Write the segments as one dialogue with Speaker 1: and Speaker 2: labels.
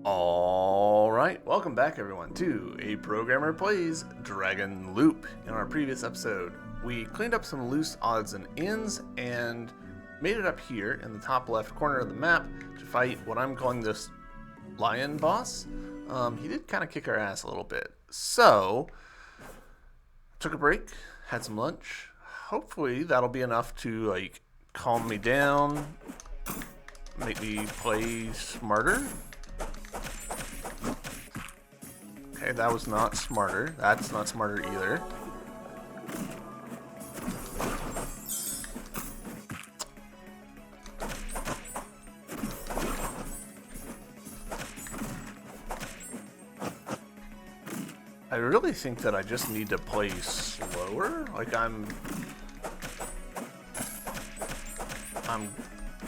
Speaker 1: Alright, welcome back everyone to A Programmer Plays DragonLoop. In our previous episode, we cleaned up some loose odds and ends and made it up here in the top left corner of the map to fight what I'm calling this lion boss. He did kind of kick our ass a little bit. So, took a break, had some lunch. Hopefully that'll be enough to calm me down, make me play smarter. Okay, that was not smarter. That's not smarter either. I really think that I just need to play slower. I'm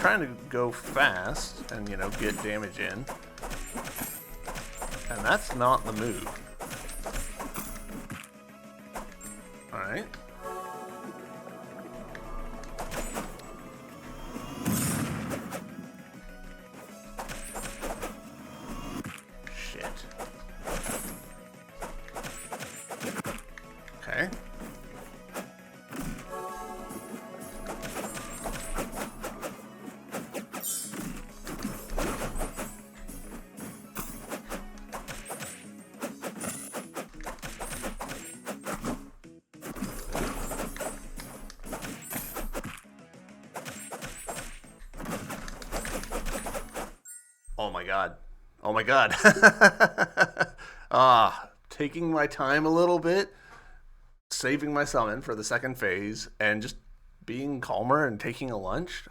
Speaker 1: trying to go fast and, get damage in. And that's not the move. Alright. Shit. Okay. Oh my god. Oh my god. Taking my time a little bit, saving my summon for the second phase, and just being calmer and taking a lunch.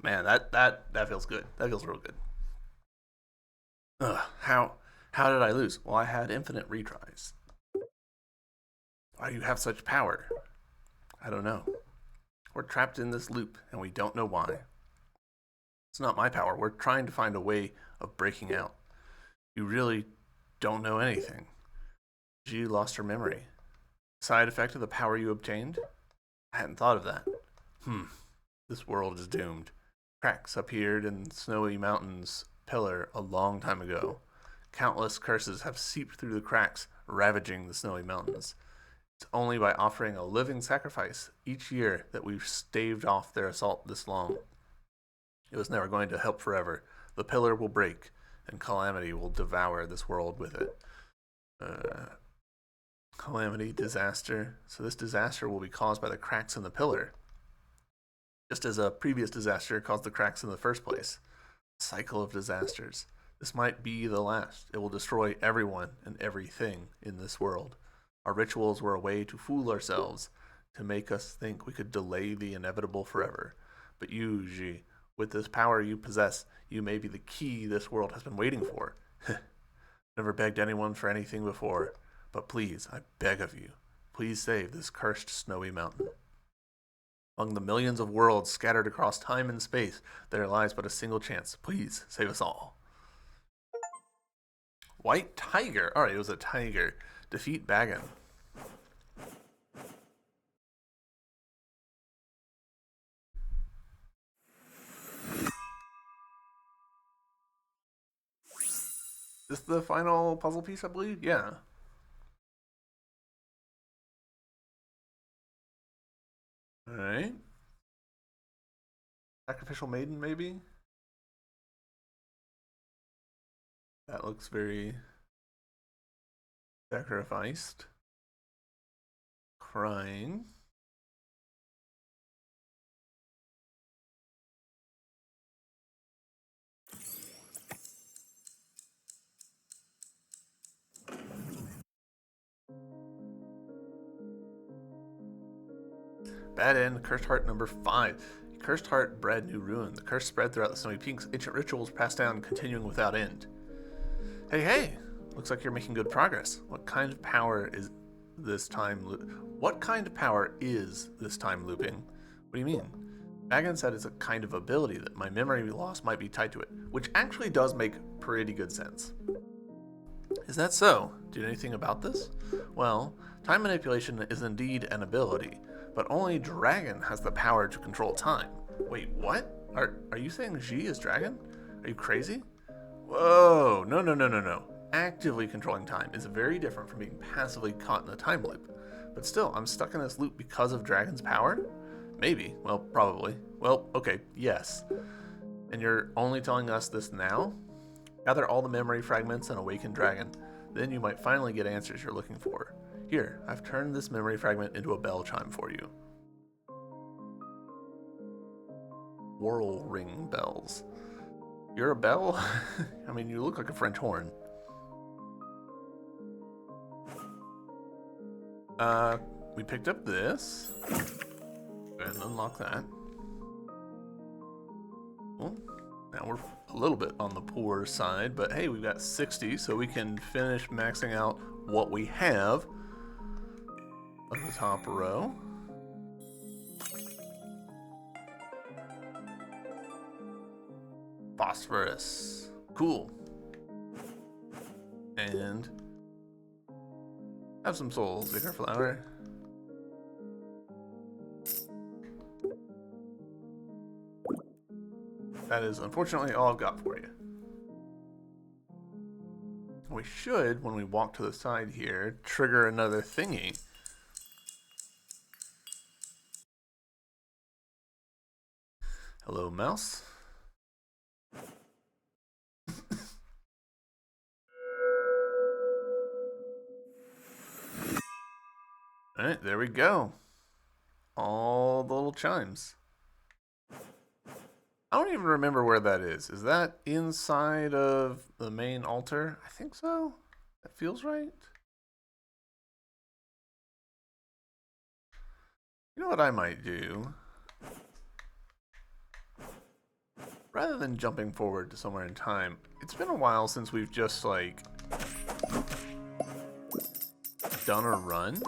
Speaker 1: Man, that feels good. That feels real good. How did I lose? Well, I had infinite retries. Why do you have such power? I don't know. We're trapped in this loop, and we don't know why. It's not my power. We're trying to find a way of breaking out. You really don't know anything. She lost her memory. Side effect of the power you obtained? I hadn't thought of that. This world is doomed. Cracks appeared in Snowy Mountain's pillar a long time ago. Countless curses have seeped through the cracks, ravaging the Snowy Mountains. It's only by offering a living sacrifice each year that we've staved off their assault this long. It was never going to help forever. The pillar will break, and calamity will devour this world with it. Calamity, disaster. So this disaster will be caused by the cracks in the pillar, just as a previous disaster caused the cracks in the first place. Cycle of disasters. This might be the last. It will destroy everyone and everything in this world. Our rituals were a way to fool ourselves, to make us think we could delay the inevitable forever. But you, Ji, with this power you possess, you may be the key this world has been waiting for. Never begged anyone for anything before, but please, I beg of you, please save this cursed snowy mountain. Among the millions of worlds scattered across time and space, there lies but a single chance. Please, save us all. White Tiger. Alright, it was a tiger. Defeat Bagan. Is this the final puzzle piece, I believe? Yeah. Alright. Sacrificial Maiden, maybe? That looks very sacrificed. Crying. Bad end, Cursed Heart number 5. Cursed Heart bred new ruin. The curse spread throughout the snowy peaks. Ancient rituals passed down, continuing without end. Hey! Looks like you're making good progress. What kind of power is this time looping? What do you mean? Bagan said it's a kind of ability that my memory loss might be tied to it, which actually does make pretty good sense. Is that so? Do you know anything about this? Well, time manipulation is indeed an ability, but only Dragon has the power to control time. Wait, what? Are you saying Xi is Dragon? Are you crazy? Whoa, no, no, no, no, no. Actively controlling time is very different from being passively caught in a time loop. But still, I'm stuck in this loop because of Dragon's power? Maybe. Well, probably. Well, okay, yes. And you're only telling us this now? Gather all the memory fragments and awaken Dragon. Then you might finally get answers you're looking for. Here, I've turned this memory fragment into a bell chime for you. Whirl ring bells. You're a bell? I mean, you look like a French horn. We picked up this. And unlock that. Well, now we're a little bit on the poor side, but hey, we've got 60, so we can finish maxing out what we have on the top row. Phosphorus. Cool. And have some souls, bigger flower. That is unfortunately all I've got for you. We should, when we walk to the side here, trigger another thingy. Hello, mouse. Alright, there we go. All the little chimes. I don't even remember where that is. Is that inside of the main altar? I think so. That feels right. You know what I might do? Rather than jumping forward to somewhere in time, it's been a while since we've just, like, done a run.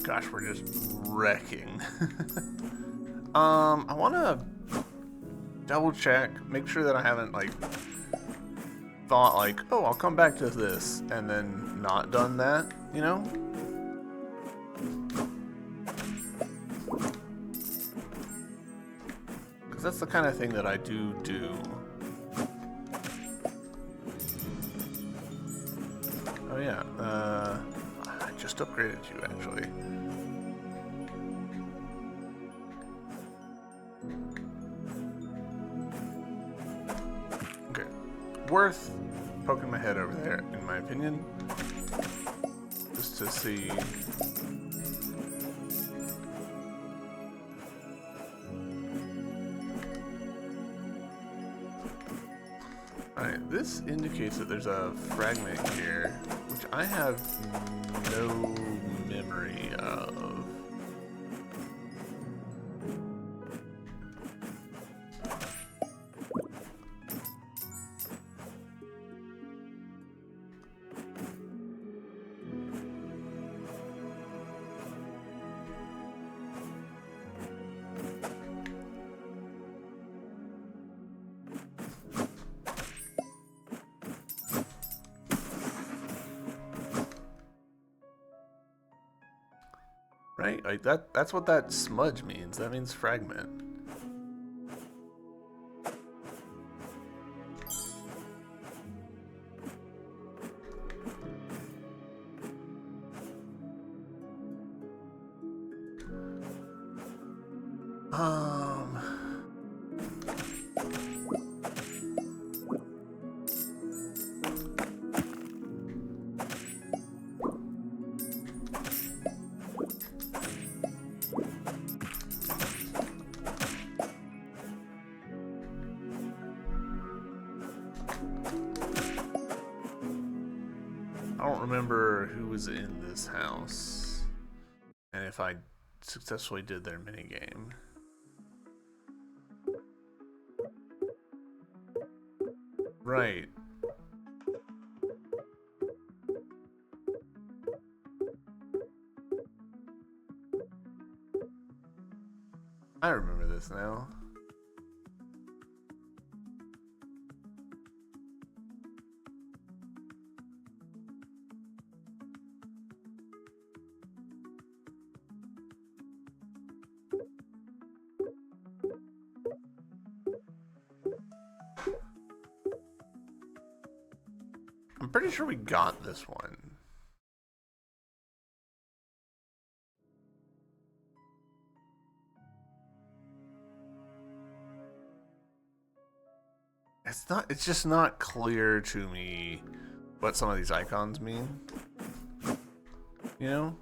Speaker 1: Gosh, we're just wrecking. I want to double check, make sure that I haven't, like, thought, like, oh, I'll come back to this, and then not done that, you know? Because that's the kind of thing that I do. Oh, yeah, I just upgraded you, actually. Okay, worth poking my head over there, in my opinion, just to see. Alright, this indicates that there's a fragment here, which I have no memory of. Right? Like that's what that smudge means. That means fragment. I don't remember who was in this house and if I successfully did their minigame. Right. I remember this now. I'm pretty sure we got this one. It's just not clear to me what some of these icons mean. You know?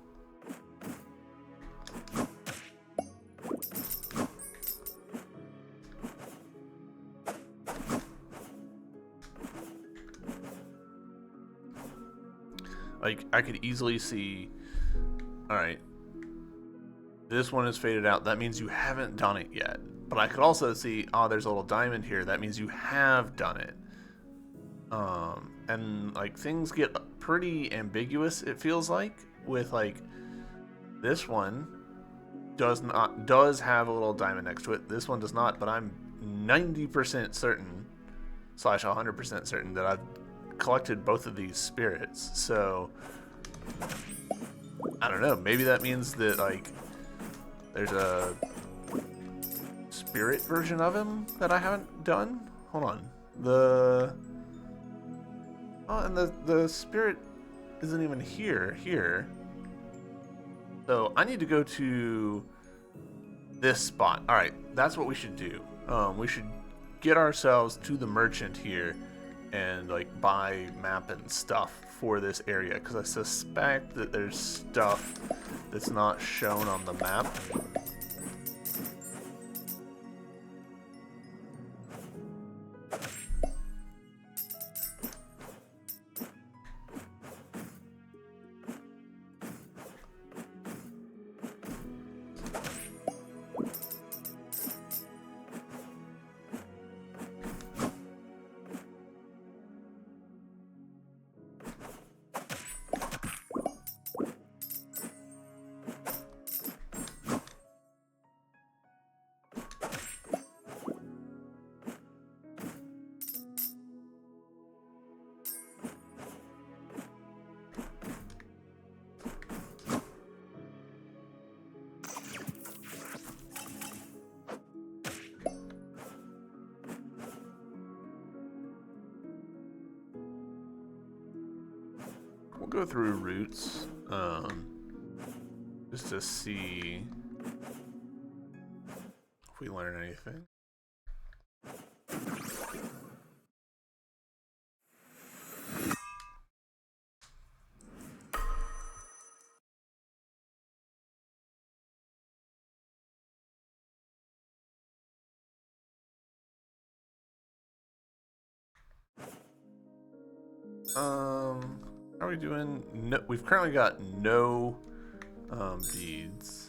Speaker 1: Like, I could easily see, alright, this one is faded out. That means you haven't done it yet. But I could also see, oh, there's a little diamond here. That means you have done it. And like things get pretty ambiguous, it feels like, with like this one does have a little diamond next to it. This one does not, but I'm 90% certain / 100% certain that I've collected both of these spirits. So I don't know, maybe that means that like there's a spirit version of him that I haven't done. Hold on. And the spirit isn't even here. So I need to go to this spot. All right, that's what we should do. We should get ourselves to the merchant here and like buy map and stuff for this area, because I suspect that there's stuff that's not shown on the map. We'll go through routes, just to see if we learn anything. How are we doing? No, we've currently got no beads.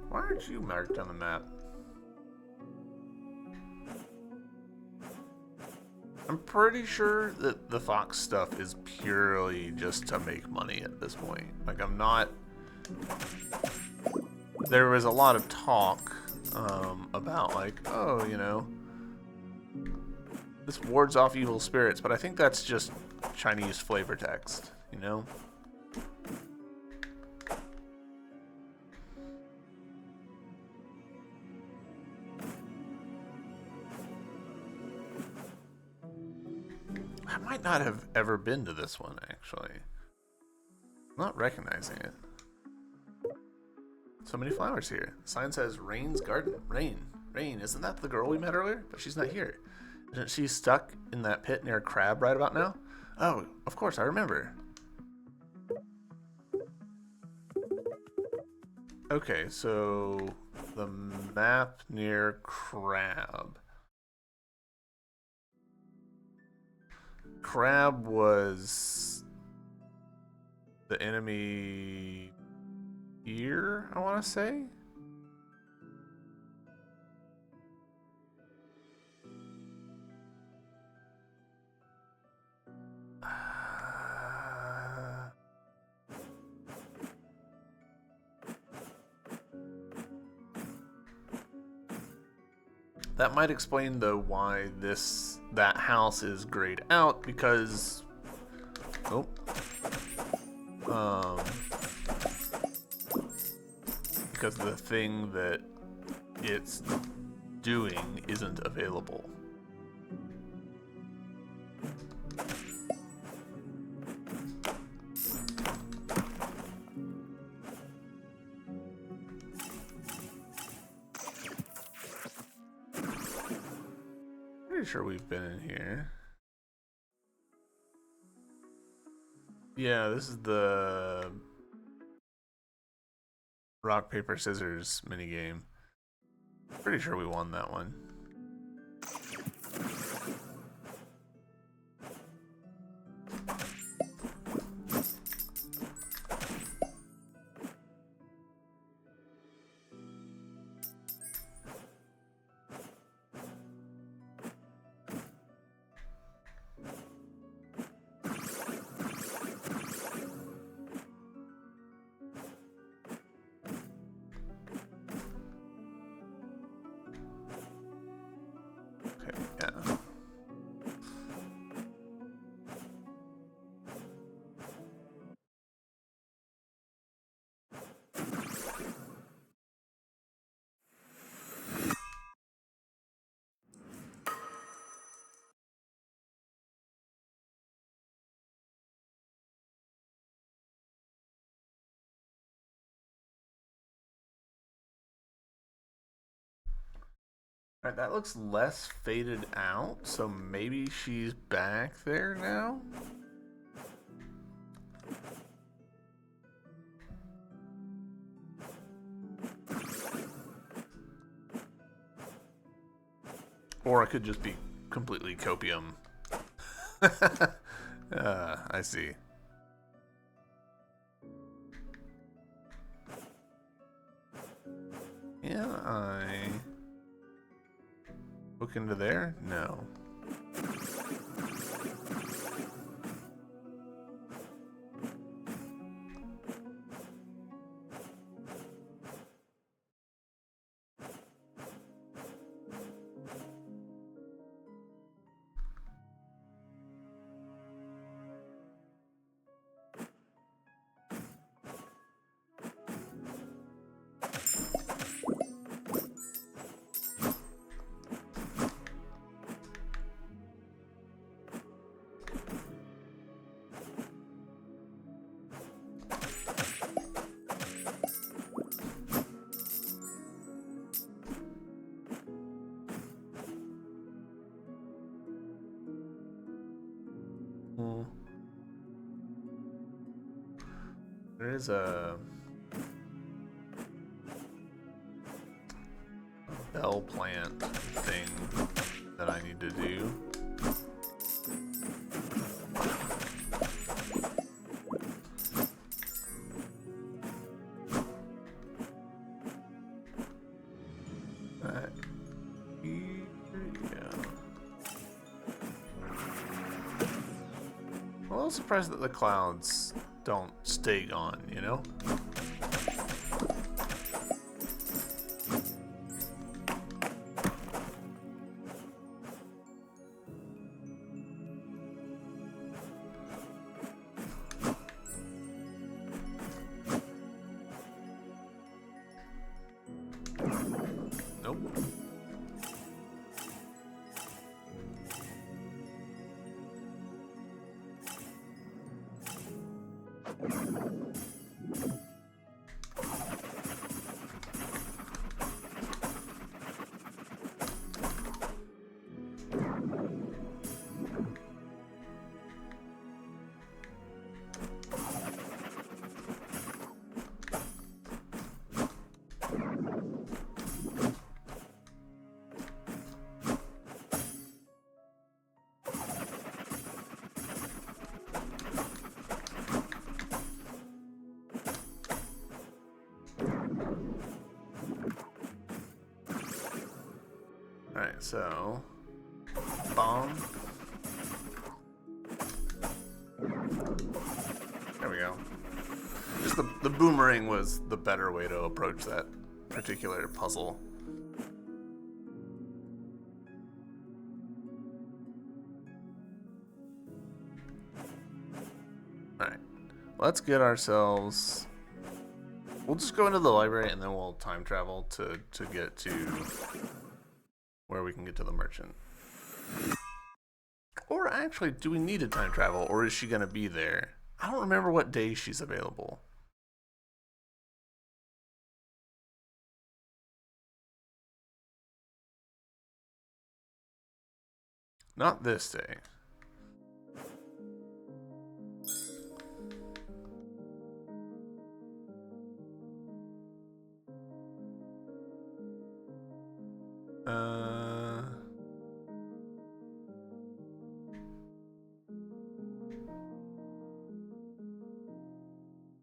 Speaker 1: Why aren't you marked on the map? I'm pretty sure that the Fox stuff is purely just to make money at this point. Like, I'm not... There was a lot of talk about, like, oh, you know, this wards off evil spirits, but I think that's just Chinese flavor text, you know? I might not have ever been to this one, actually. I'm not recognizing it. So many flowers here. The sign says Rain's Garden. Rain. Rain, isn't that the girl we met earlier? But she's not here. Isn't she stuck in that pit near a crab right about now? Oh, of course, I remember. Okay, so the map near Crab. Crab was the enemy here, I want to say. That might explain though why that house is grayed out because um because the thing that it's doing isn't available. Pretty sure we've been in here. Yeah, this is the rock, paper, scissors minigame. Pretty sure we won that one. Alright, that looks less faded out, so maybe she's back there now? Or it could just be completely copium. I see. Yeah, I look into there? No. There is a bell plant thing that I need to do. I'm a little surprised that the clouds don't stay gone, you know? Nope. Alright, so bomb. There we go. Just the boomerang was the better way to approach that particular puzzle. Alright. Let's get ourselves... We'll just go into the library and then we'll time travel to get to where we can get to the merchant. Or actually, do we need to time travel, or is she going to be there? I don't remember what day she's available. Not this day.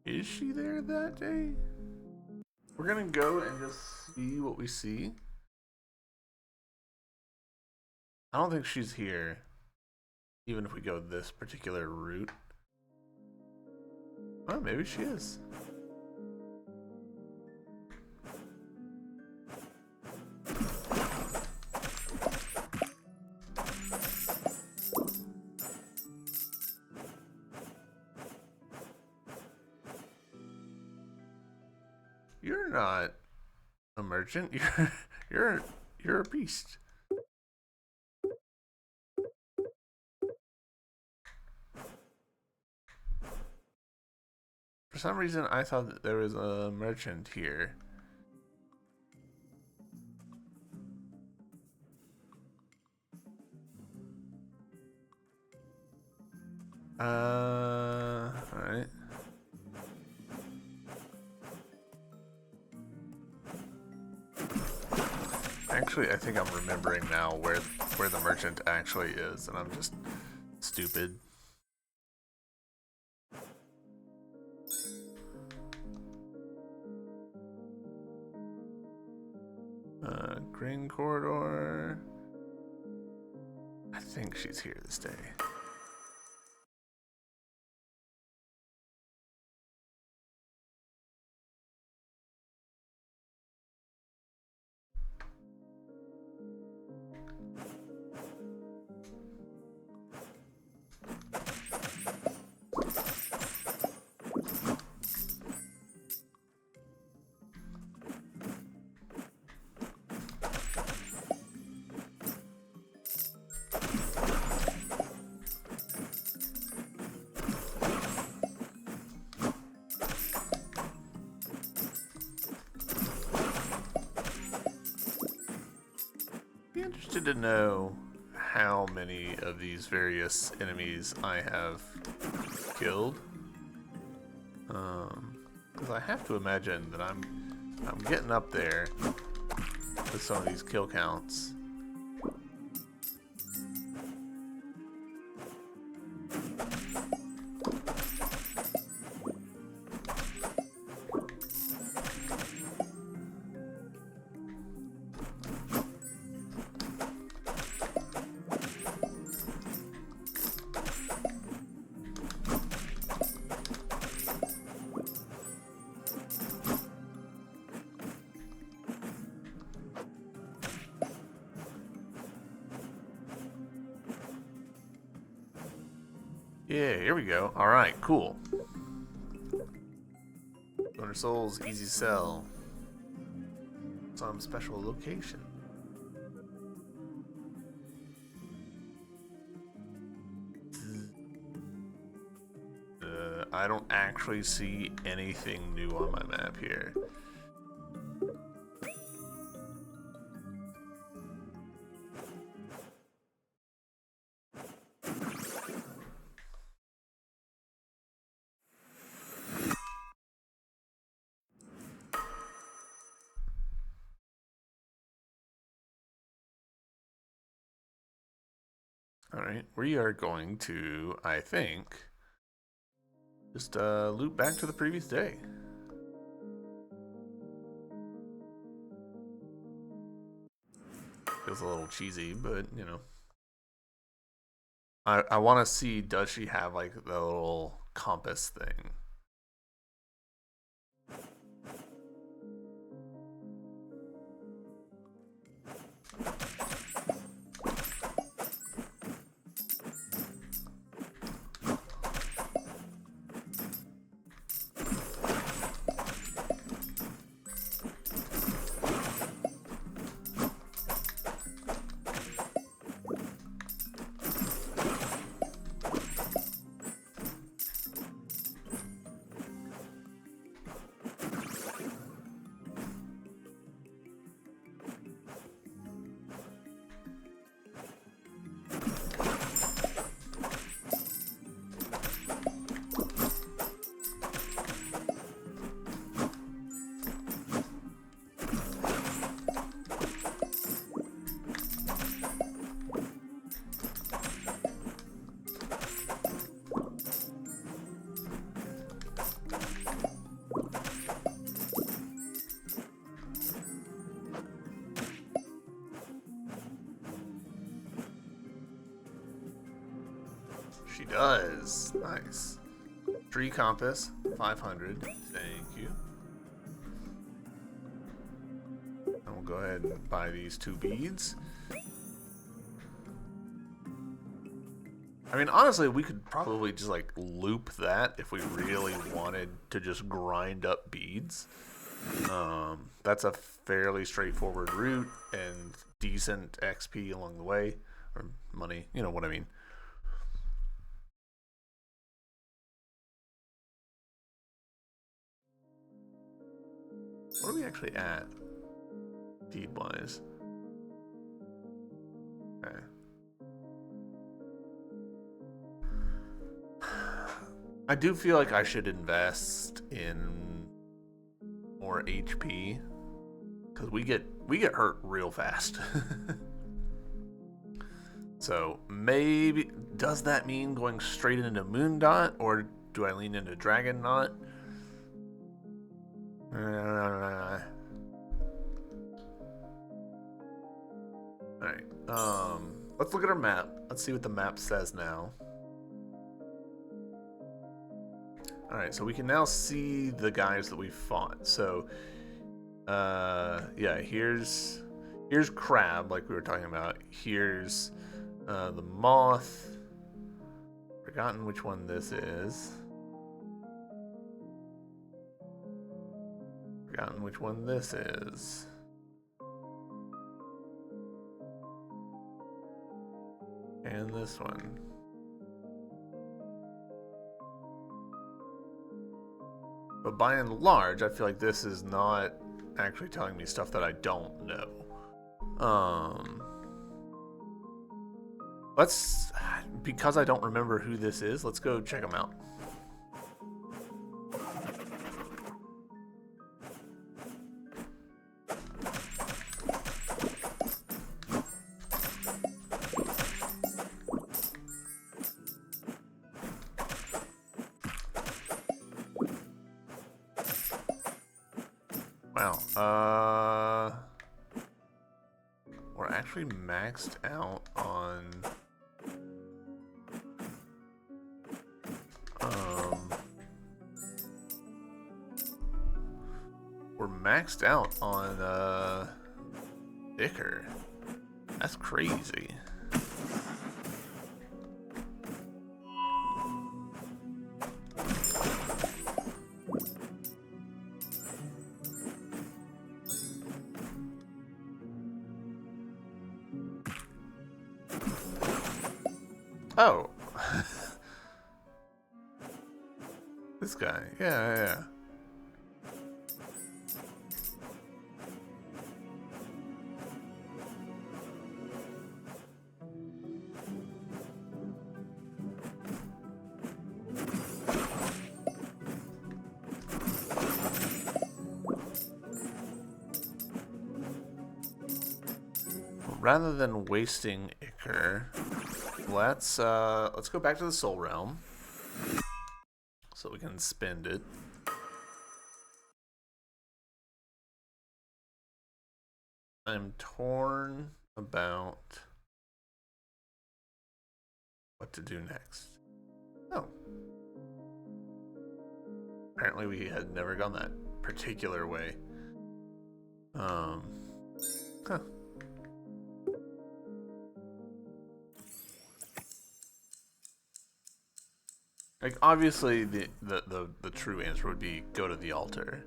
Speaker 1: Is she there that day? We're gonna go and just see what we see. I don't think she's here, even if we go this particular route. Well, maybe she is. You're not a merchant. You're a beast. For some reason, I thought that there was a merchant here. Alright. Actually, I think I'm remembering now where the merchant actually is, and I'm just stupid. Green corridor. I think she's here this day. Interested to know how many of these various enemies I have killed, because I have to imagine that I'm getting up there with some of these kill counts. Yeah, here we go. Alright, cool. 200 souls, easy sell. Some special location. I don't actually see anything new on my map here. Alright, we are going to, I think, just loop back to the previous day. Feels a little cheesy, but you know. I want to see, does she have like the little compass thing? She does. Nice. Tree compass, 500. Thank you. And we'll go ahead and buy these 2 beads. I mean, honestly, we could probably just like loop that if we really wanted to just grind up beads. That's a fairly straightforward route and decent XP along the way, or money, you know what I mean. What are we actually at, deed-wise? Okay. I do feel like I should invest in more HP because we get hurt real fast. So maybe, does that mean going straight into Moon Dot, or do I lean into Dragon Knot? Alright. Let's look at our map. Let's see what the map says now. Alright, so we can now see the guys that we fought. So, yeah, here's Crab, like we were talking about. Here's the Moth. Forgotten which one this is. Forgotten which one this is. And this one. But by and large, I feel like this is not actually telling me stuff that I don't know. Because I don't remember who this is, let's go check them out. Wow, we're actually maxed out on Icker. That's crazy. Oh. This guy. Yeah. Rather than wasting Ichor, let's go back to the Soul Realm so we can spend it. I'm torn about what to do next. Oh. Apparently we had never gone that particular way. Huh. Like, obviously the true answer would be go to the altar.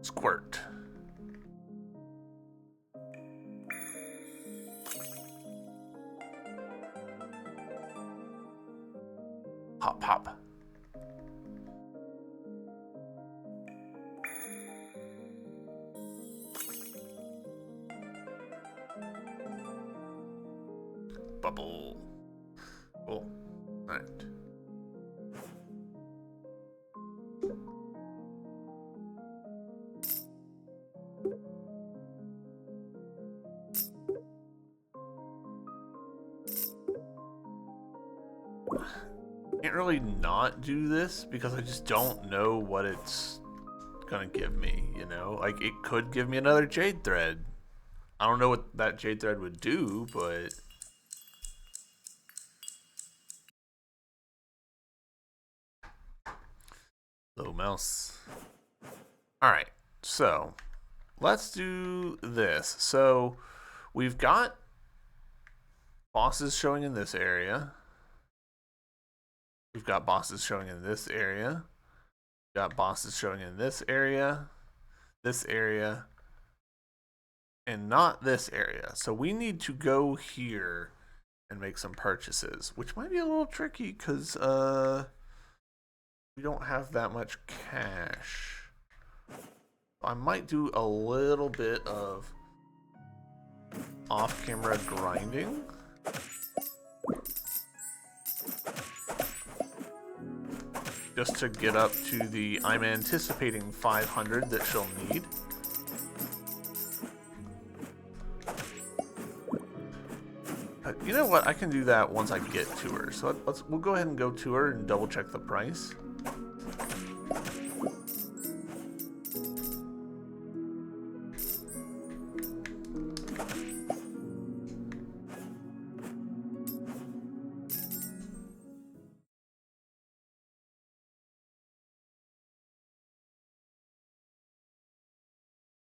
Speaker 1: Squirt. Hop, hop. Bubble. Cool. All right. Can't really not do this because I just don't know what it's gonna give me, you know? Like, it could give me another jade thread. I don't know what that jade thread would do, but... Little mouse. Alright, so let's do this. So we've got bosses showing in this area. We've got bosses showing in this area. We've got bosses showing in this area, and not this area. So we need to go here and make some purchases, which might be a little tricky because we don't have that much cash. I might do a little bit of off-camera grinding. Just to get up to the, I'm anticipating 500 that she'll need. But you know what? I can do that once I get to her. So we'll go ahead and go to her and double check the price.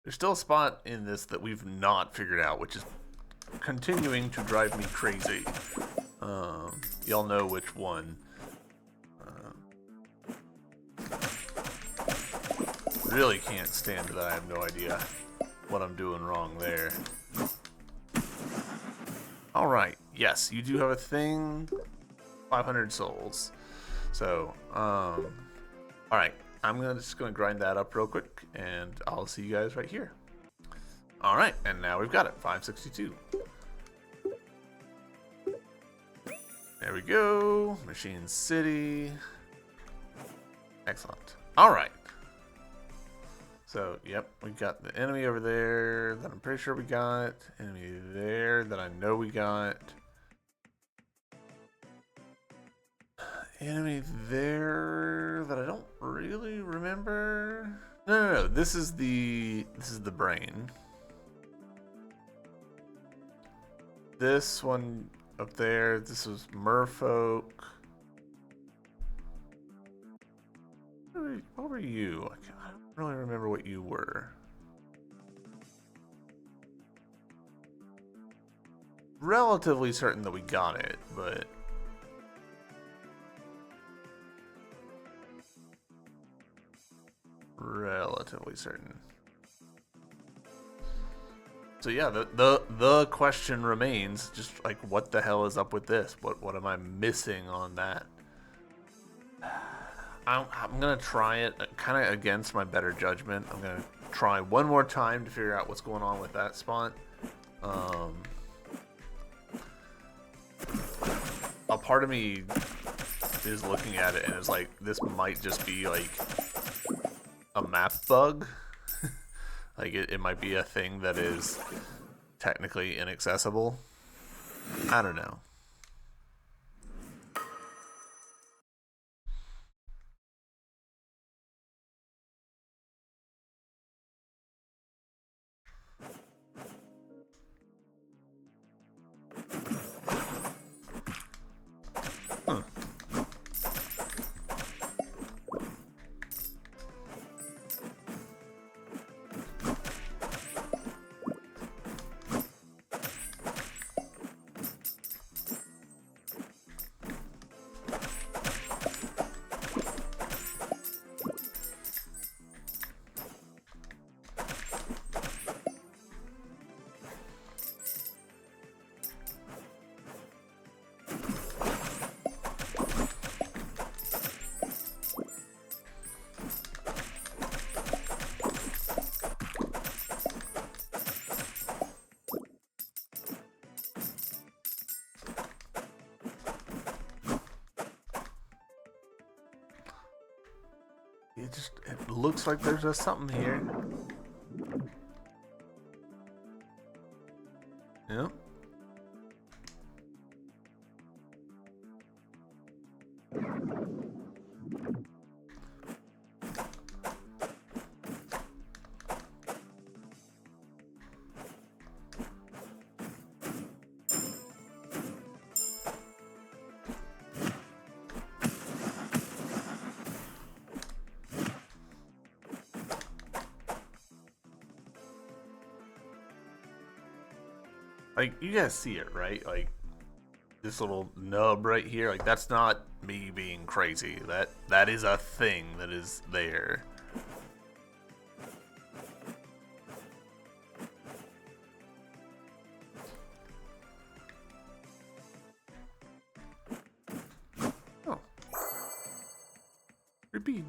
Speaker 1: There's still a spot in this that we've not figured out, which is continuing to drive me crazy. Y'all know which one. Really can't stand that I have no idea what I'm doing wrong there. Alright, yes, you do have a thing. 500 souls. So, alright. I'm just gonna grind that up real quick, and I'll see you guys right here. All right, and now we've got it, 562. There we go, Machine City. Excellent. All right. So, yep, we got the enemy over there that I'm pretty sure we got. Enemy there that I know we got. Enemy there that I don't really remember. No. This is the brain. This one up there. This was Merfolk. What were you? I don't really remember what you were. Relatively certain that we got it, but. Relatively certain. So yeah, the question remains, just like, what the hell is up with this? What am I missing on that? I'm gonna try it kind of against my better judgment. I'm gonna try one more time to figure out what's going on with that spot. a part of me is looking at it and is like, this might just be like a map bug. Like it might be a thing that is technically inaccessible. I don't know. It looks like there's just something here. Yep. Like, you guys see it, right? Like, this little nub right here, like, that's not me being crazy. That is a thing that is there. Oh. Repeat.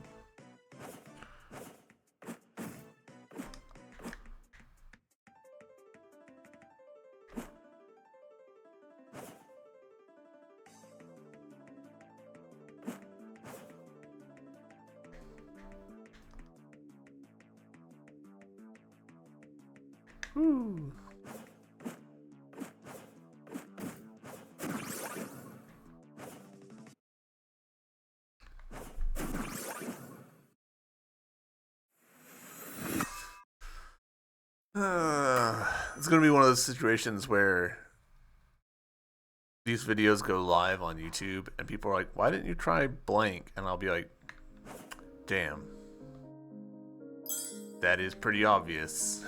Speaker 1: Ooh. It's gonna be one of those situations where these videos go live on YouTube and people are like, why didn't you try blank? And I'll be like, damn. That is pretty obvious.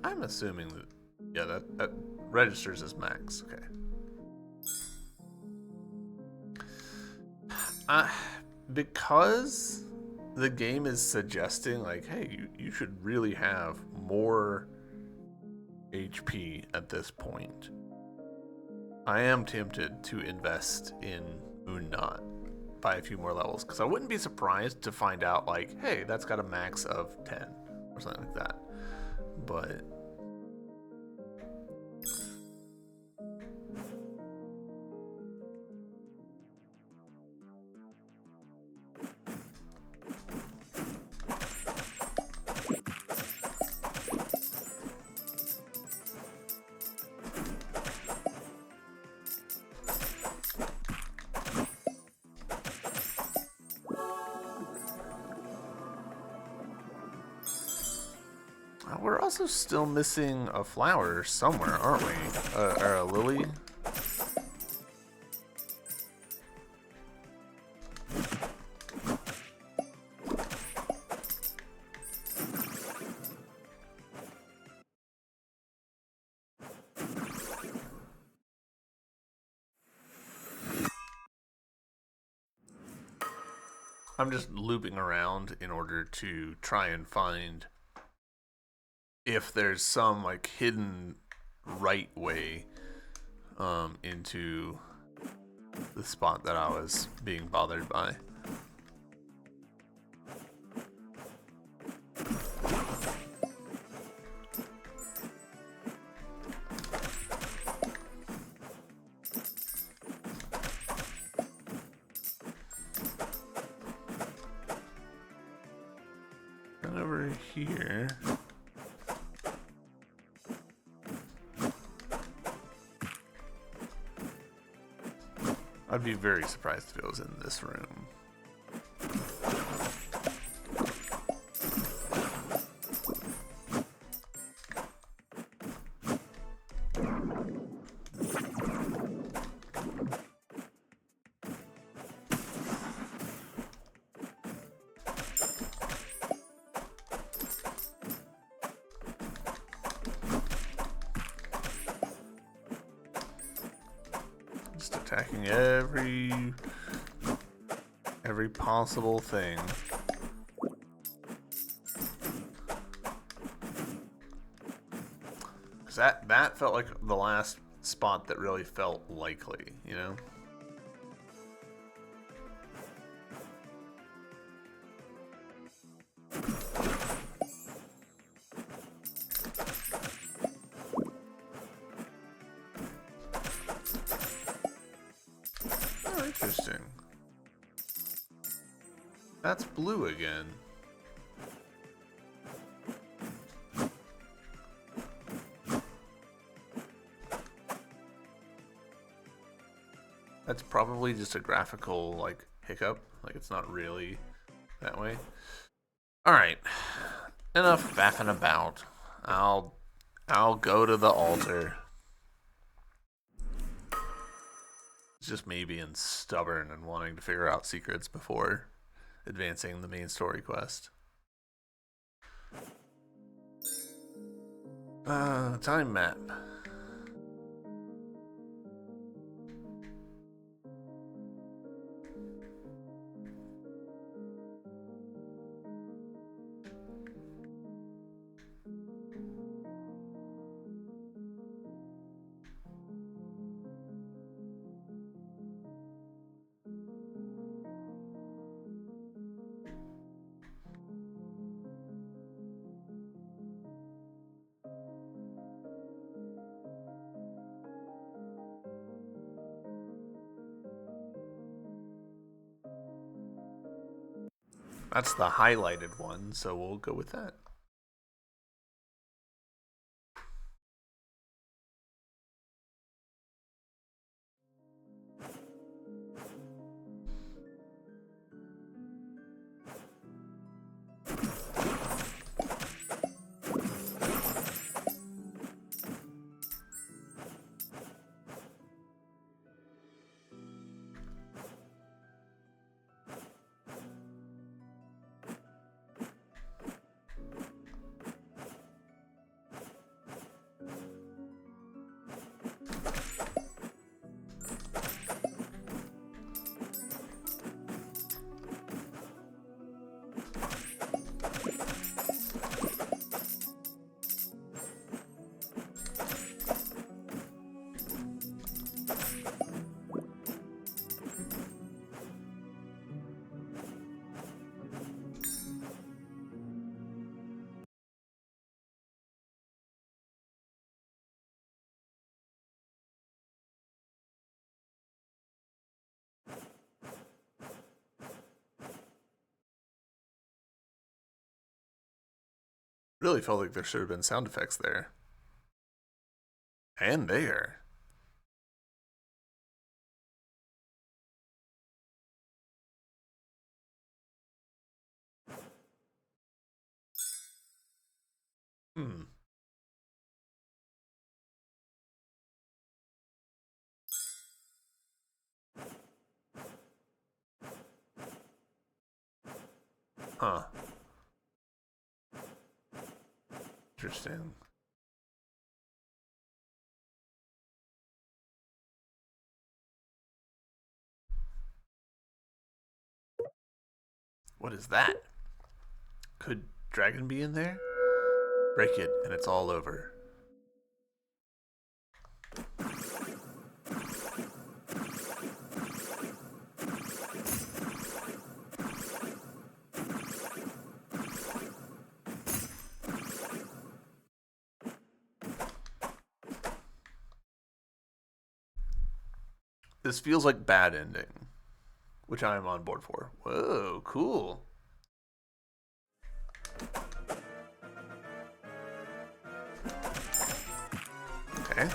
Speaker 1: I'm assuming that, yeah, that registers as max. Okay. Because the game is suggesting, like, hey, you should really have more HP at this point. I am tempted to invest in Moonnot by a few more levels, because I wouldn't be surprised to find out, like, hey, that's got a max of 10 or something like that. But we're also still missing a flower somewhere, aren't we? Or a lily? I'm just looping around in order to try and find if there's some like hidden right way into the spot that I was being bothered by. And over here. I'd be very surprised if it was in this room. Just attacking every possible thing. That felt like the last spot that really felt likely, you know? Oh, interesting. That's blue again. That's probably just a graphical, like, hiccup. Like, it's not really that way. Alright. Enough faffing about. I'll go to the altar. It's just me being stubborn and wanting to figure out secrets before advancing the main story quest. Time map. That's the highlighted one, so we'll go with that. Really felt like there should have been sound effects there. And there. Hmm. Huh. Interesting. What is that? Could dragon be in there? Break it and it's all over. This feels like bad ending, which I am on board for. Whoa, cool. Okay.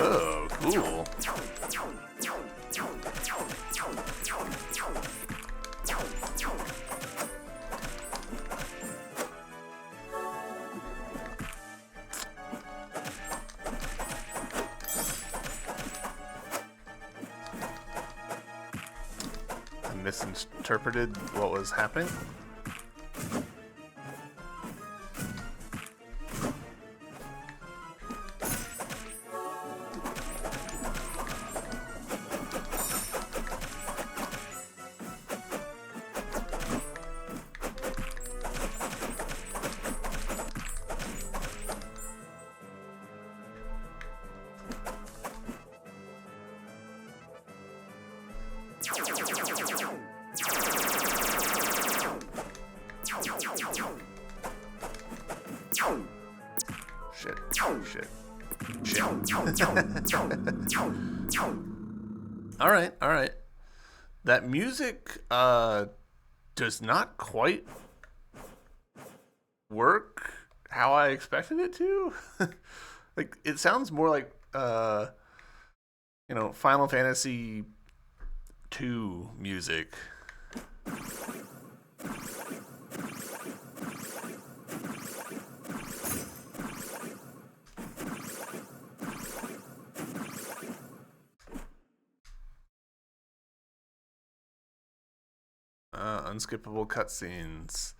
Speaker 1: Oh, cool. I misinterpreted what was happening. Shit. All right. That music does not quite work how I expected it to. Like it sounds more like Final Fantasy 2 music. Unskippable cutscenes.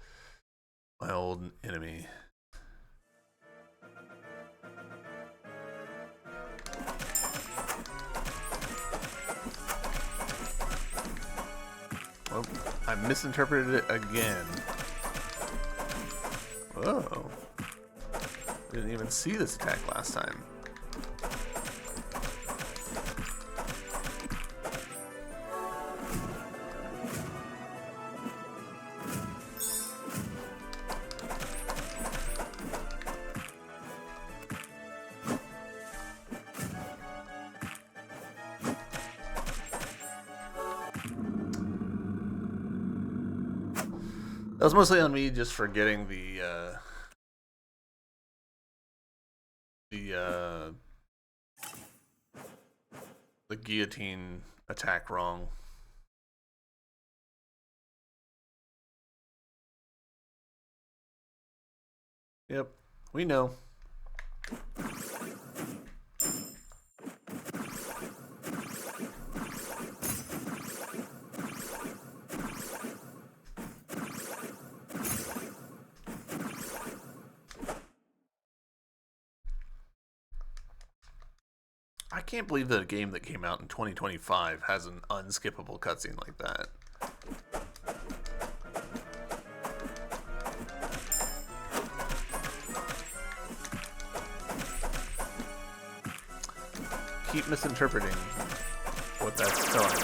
Speaker 1: My old enemy. Well, I misinterpreted it again. Whoa. Didn't even see this attack last time. That was mostly on me just forgetting the guillotine attack wrong. Yep, we know. I can't believe that a game that came out in 2025 has an unskippable cutscene like that. Keep misinterpreting what that's telling me.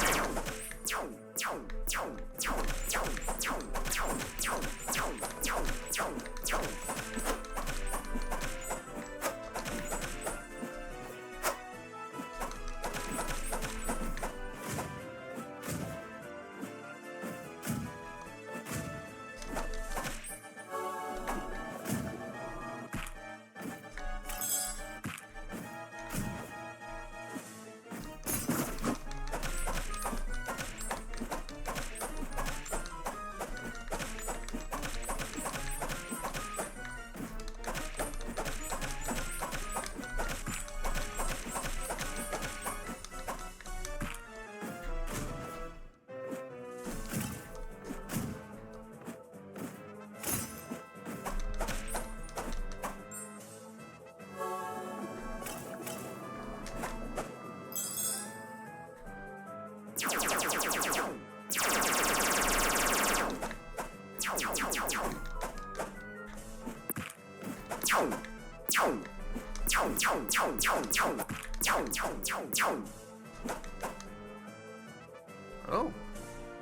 Speaker 1: Oh,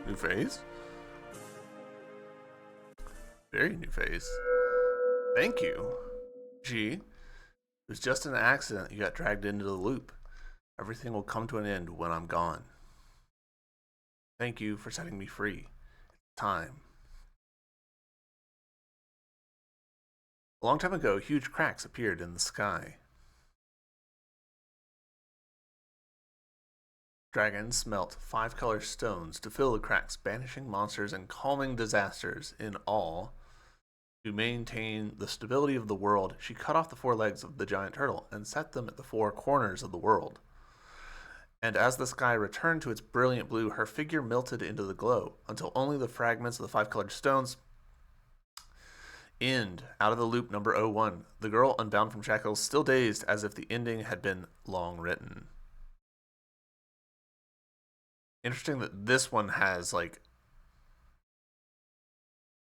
Speaker 1: new phase. Very new phase. Thank you, G. It was just an accident you got dragged into the loop. Everything will come to an end when I'm gone. Thank you for setting me free. Time. A long time ago, huge cracks appeared in the sky. Dragons smelt 5-color stones to fill the cracks, banishing monsters and calming disasters. In all, to maintain the stability of the world, she cut off the 4 legs of the giant turtle and set them at the 4 corners of the world. And as the sky returned to its brilliant blue, her figure melted into the glow, until only the fragments of the 5-colored stones end. Out of the loop number 01, the girl unbound from shackles, still dazed as if the ending had been long written. Interesting that this one has like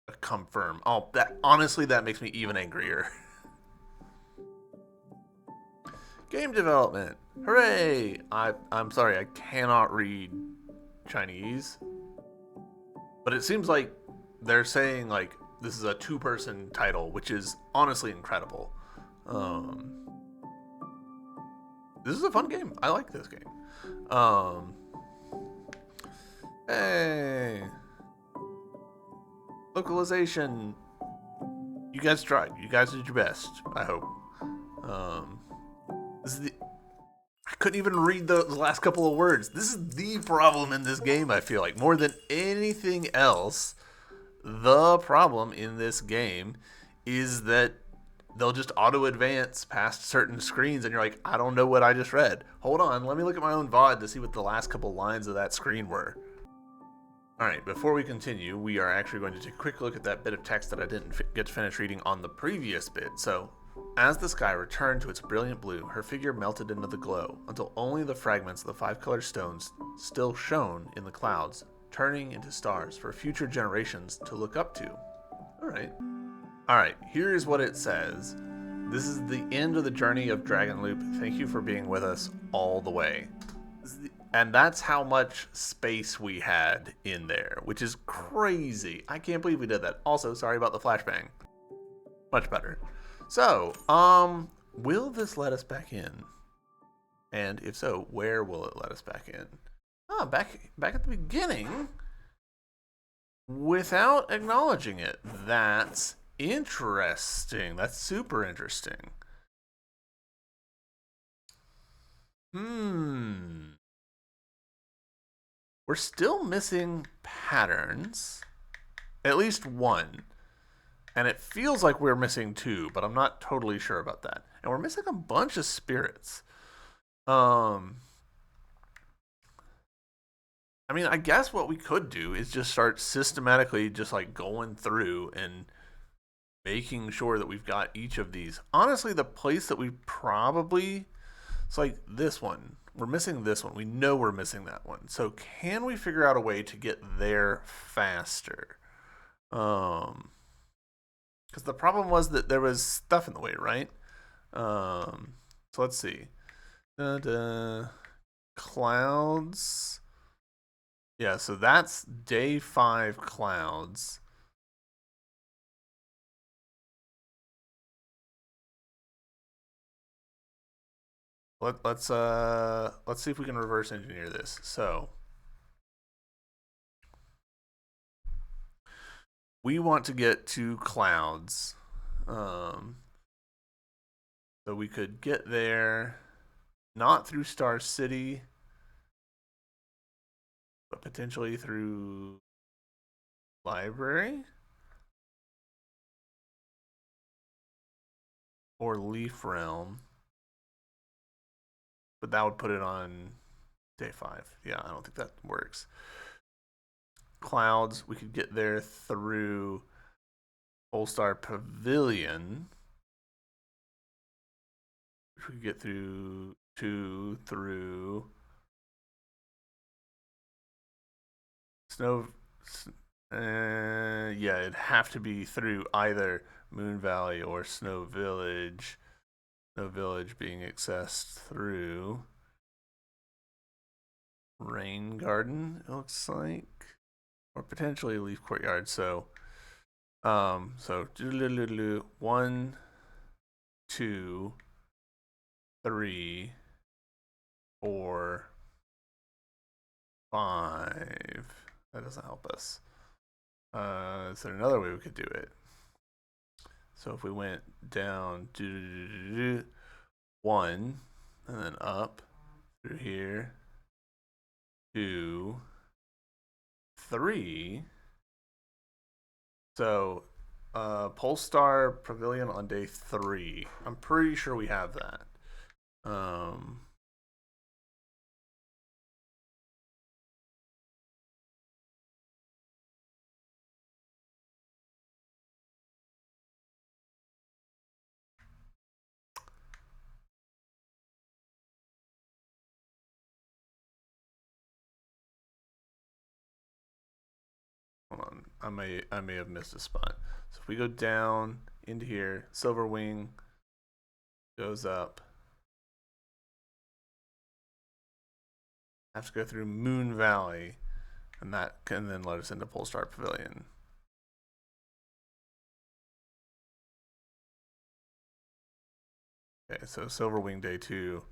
Speaker 1: a confirm. Oh, that honestly, that makes me even angrier. Game development. Hooray! I'm sorry, I cannot read Chinese. But it seems like they're saying like this is a 2-person title, which is honestly incredible. This is a fun game. I like this game. Hey. Localization. You guys tried. You guys did your best, I hope. This is the I couldn't even read the last couple of words. This is the problem in this game, I feel like. More than anything else, the problem in this game is that they'll just auto advance past certain screens and you're like, I don't know what I just read. Hold on, let me look at my own VOD to see what the last couple lines of that screen were. Alright, before we continue, we are actually going to take a quick look at that bit of text that I didn't get to finish reading on the previous bit. So, as the sky returned to its brilliant blue, her figure melted into the glow, until only the fragments of the 5-colored stones still shone in the clouds, turning into stars for future generations to look up to. Alright, here is what it says. This is the end of the journey of DragonLoop. Thank you for being with us all the way. And that's how much space we had in there, which is crazy. I can't believe we did that. Also, sorry about the flashbang. Much better. So, will this let us back in? And if so, where will it let us back in? Ah, back at the beginning without acknowledging it. That's interesting. That's super interesting. We're still missing patterns. At least one. And it feels like we're missing 2, but I'm not totally sure about that. And we're missing a bunch of spirits. I mean, I guess what we could do is just start systematically just like going through and making sure that we've got each of these. Honestly, the place that we probably... It's like this one. We're missing this one. We know we're missing that one. So can we figure out a way to get there faster? Because the problem was that there was stuff in the way, right? So let's see. Clouds. Yeah, so that's day 5 clouds. Let's see if we can reverse engineer this. So we want to get to clouds. So we could get there not through Star City, but potentially through library or Leaf Realm. But that would put it on day 5. Yeah, I don't think that works. Clouds, we could get there through Polestar Pavilion, which we could get through Snow. Yeah, it'd have to be through either Moon Valley or Snow Village. Snow Village being accessed through Rain Garden, it looks like, or potentially Leaf Courtyard. So 1, 2, 3, 4, 5. That doesn't help us. Is there another way we could do it? So if we went down 1 and then up through here, 2, 3. So Polestar Pavilion on day 3. I'm pretty sure we have that. Hold on, I may have missed a spot. So if we go down into here, Silver Wing goes up. Have to go through Moon Valley, and that can then let us into Polestar Pavilion. Okay, so Silver Wing day 2,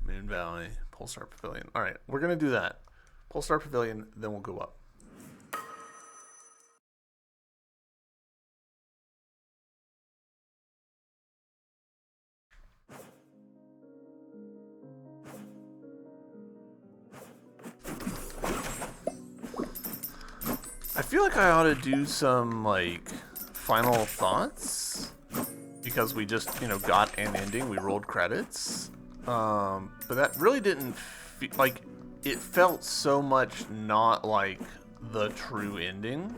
Speaker 1: Moon Valley, Polestar Pavilion. All right, we're gonna do that. Polestar Pavilion, then we'll go up. I feel like I ought to do some like final thoughts because we just got an ending. We rolled credits, but that really didn't feel like it felt so much not like the true ending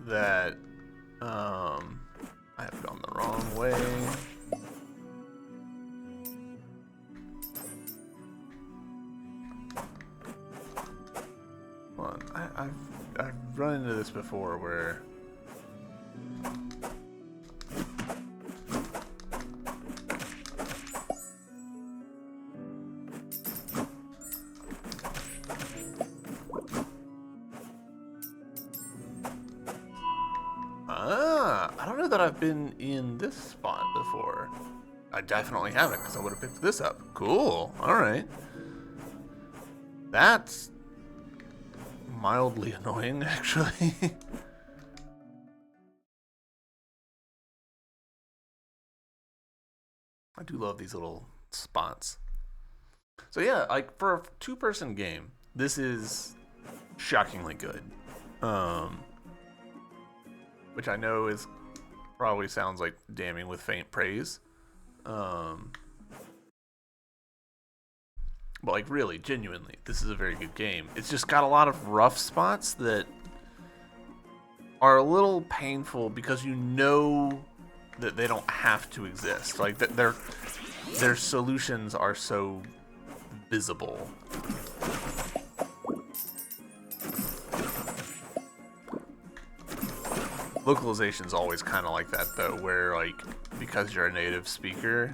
Speaker 1: that I have gone the wrong way. I've run into this before where I don't know that I've been in this spot before. I definitely haven't because I would have picked this up. Cool. All right. That's mildly annoying, actually. I do love these little spots. So yeah, like for a 2-person game, this is shockingly good. Which I know is probably sounds like damning with faint praise. But like really, genuinely, this is a very good game. It's just got a lot of rough spots that are a little painful because you know that they don't have to exist. Like that their solutions are so visible. Localization's always kind of like that though, where like because you're a native speaker,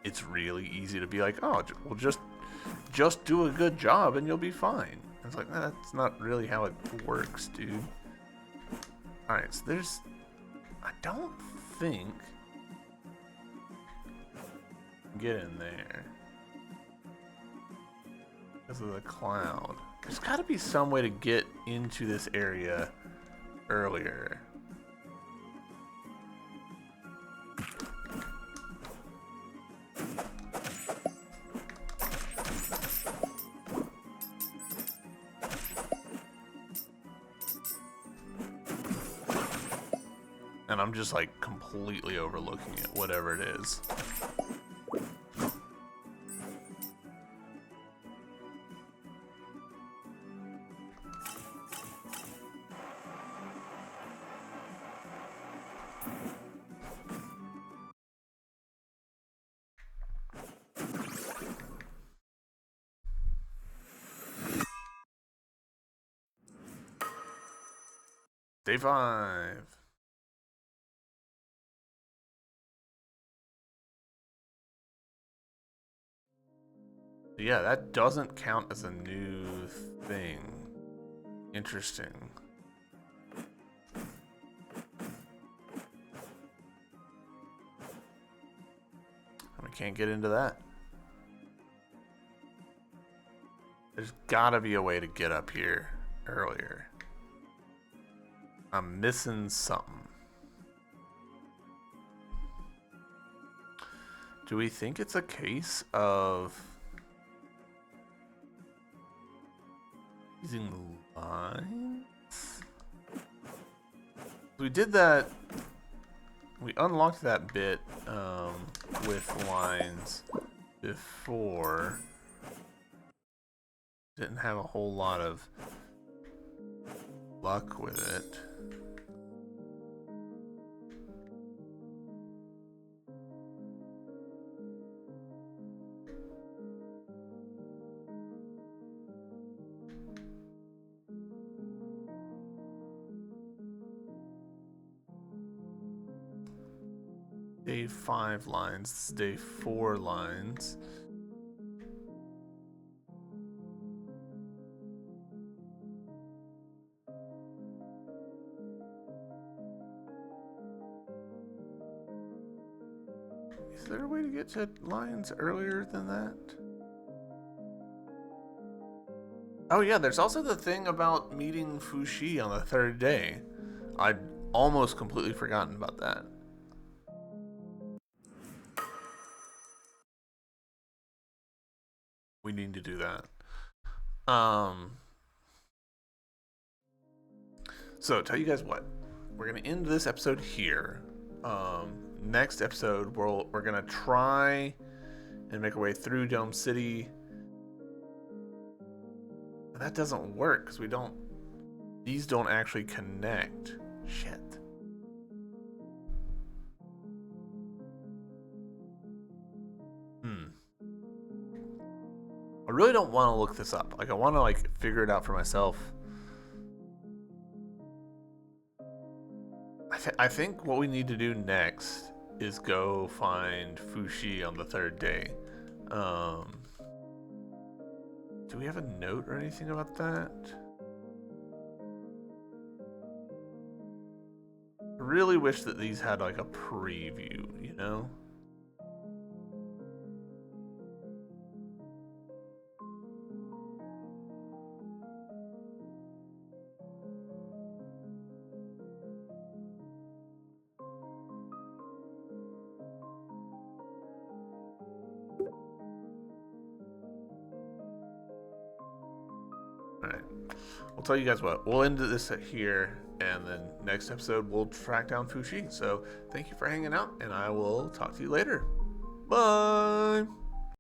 Speaker 1: it's really easy to be like, oh, well, just do a good job and you'll be fine. It's like, that's not really how it works, dude. All right, so I don't think get in there because of the cloud. There's got to be some way to get into this area earlier. And I'm just like completely overlooking it, whatever it is. Day 5. Yeah, that doesn't count as a new thing. Interesting. We can't get into that. There's gotta be a way to get up here earlier. I'm missing something. Do we think it's a case of using lines? We did that. We unlocked that bit with lines before. Didn't have a whole lot of luck with it. Day 5 lines, this is day 4 lines. Is there a way to get to lines earlier than that? Oh yeah, there's also the thing about meeting Fushi on the 3rd day. I'd almost completely forgotten about that. We need to do that. So tell you guys what, we're gonna end this episode here. Next episode, we're gonna try and make our way through Dome City. But that doesn't work because these don't actually connect. Shit. I really don't want to look this up. Like, I want to figure it out for myself. I think what we need to do next is go find Fushi on the 3rd day. Do we have a note or anything about that? I really wish that these had a preview, you know? Alright, we'll tell you guys what, we'll end this here, and then next episode we'll track down Fushi. So thank you for hanging out, and I will talk to you later. Bye!